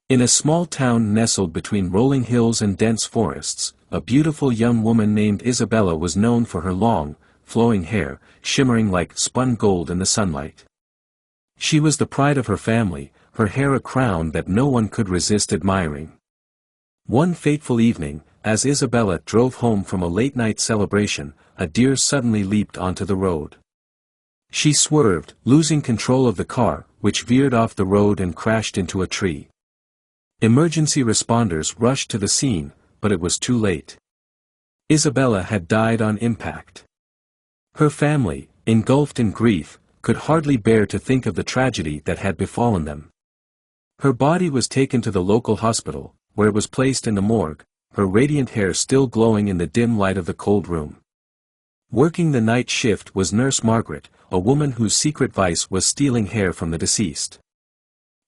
In a small town nestled between rolling hills and dense forests, a beautiful young woman named Isabella was known for her long, flowing hair, shimmering like spun gold in the sunlight. She was the pride of her family, her hair a crown that no one could resist admiring. One fateful evening, as Isabella drove home from a late-night celebration, a deer suddenly leaped onto the road. She swerved, losing control of the car, which veered off the road and crashed into a tree. Emergency responders rushed to the scene, but it was too late. Isabella had died on impact. Her family, engulfed in grief, could hardly bear to think of the tragedy that had befallen them. Her body was taken to the local hospital, where it was placed in the morgue, her radiant hair still glowing in the dim light of the cold room. Working the night shift was Nurse Margaret, a woman whose secret vice was stealing hair from the deceased.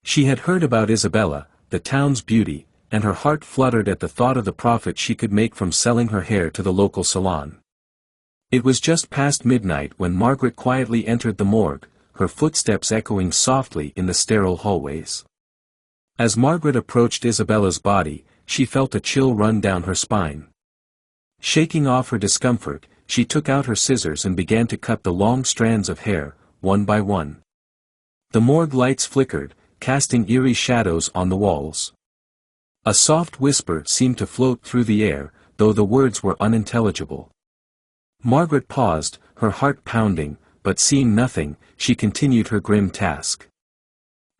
She had heard about Isabella, the town's beauty, and her heart fluttered at the thought of the profit she could make from selling her hair to the local salon. It was just past midnight when Margaret quietly entered the morgue, her footsteps echoing softly in the sterile hallways. As Margaret approached Isabella's body, she felt a chill run down her spine. Shaking off her discomfort, she took out her scissors and began to cut the long strands of hair, one by one. The morgue lights flickered, casting eerie shadows on the walls. A soft whisper seemed to float through the air, though the words were unintelligible. Margaret paused, her heart pounding, but seeing nothing, she continued her grim task.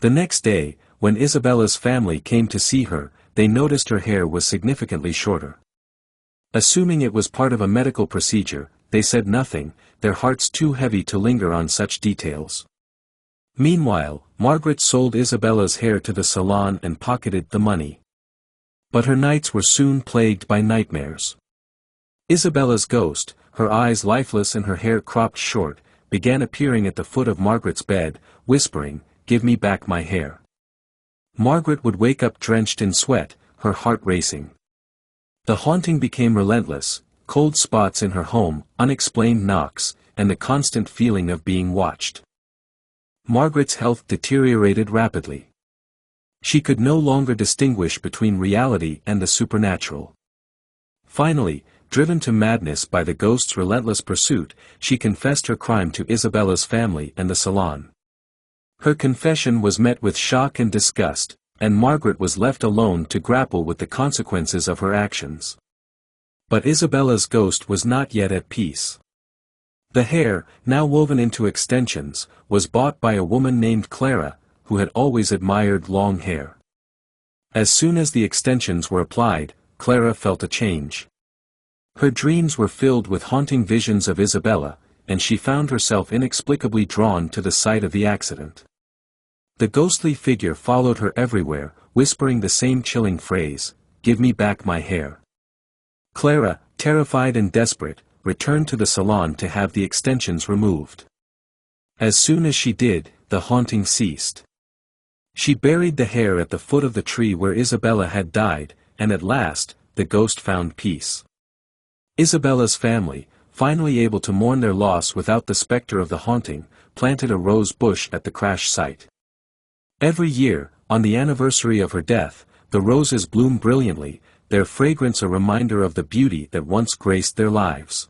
The next day, when Isabella's family came to see her, they noticed her hair was significantly shorter. Assuming it was part of a medical procedure, they said nothing, their hearts too heavy to linger on such details. Meanwhile, Margaret sold Isabella's hair to the salon and pocketed the money. But her nights were soon plagued by nightmares. Isabella's ghost, her eyes lifeless and her hair cropped short, began appearing at the foot of Margaret's bed, whispering, "Give me back my hair." Margaret would wake up drenched in sweat, her heart racing. The haunting became relentless, cold spots in her home, unexplained knocks, and the constant feeling of being watched. Margaret's health deteriorated rapidly. She could no longer distinguish between reality and the supernatural. Finally, driven to madness by the ghost's relentless pursuit, she confessed her crime to Isabella's family and the salon. Her confession was met with shock and disgust, and Margaret was left alone to grapple with the consequences of her actions. But Isabella's ghost was not yet at peace. The hair, now woven into extensions, was bought by a woman named Clara, who had always admired long hair. As soon as the extensions were applied, Clara felt a change. Her dreams were filled with haunting visions of Isabella, and she found herself inexplicably drawn to the site of the accident. The ghostly figure followed her everywhere, whispering the same chilling phrase, "Give me back my hair." Clara, terrified and desperate, returned to the salon to have the extensions removed. As soon as she did, the haunting ceased. She buried the hair at the foot of the tree where Isabella had died, and at last, the ghost found peace. Isabella's family, finally able to mourn their loss without the specter of the haunting, planted a rose bush at the crash site. Every year, on the anniversary of her death, the roses bloom brilliantly, their fragrance a reminder of the beauty that once graced their lives.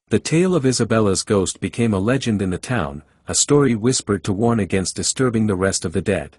The tale of Isabella's ghost became a legend in the town, a story whispered to warn against disturbing the rest of the dead.